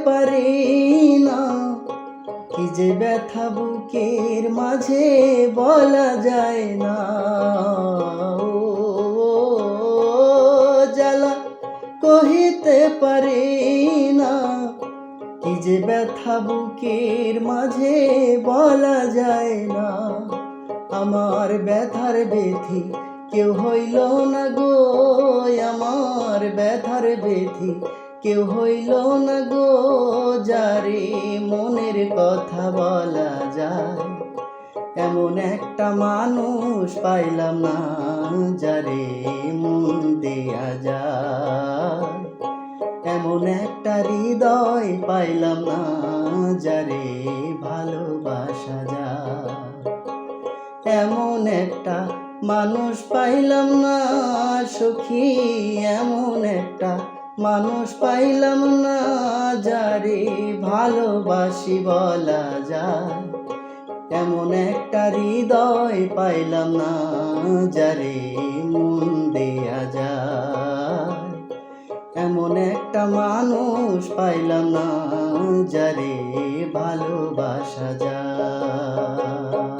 পারি না, কি যে ব্যথা বুকের মাঝে বলা যায় না। ও জ্বালা কহিতে পারি না, কি যে ব্যথা বুকের মাঝে বলা যায় না। আমার ব্যথার বেথি কেউ হইল না গো, আমার ব্যথার বেথি কেউ হইল না গো, যারে মনের কথা বলা যায়। এমন একটা মানুষ পাইলাম না, যারে মন দেয়া যায়। এমন একটা হৃদয় পাইলাম না, যারে ভালোবাসা যায়। এমন একটা মানুষ পাইলাম না সখী, এমন একটা মানুষ পাইলাম না, যারে ভালোবাসি বলা যায়। এমন একটা হৃদয় পাইলাম না, যারে মন দেয়া যায়। এমন একটা মানুষ পাইলাম না, যারে ভালোবাসা যায়।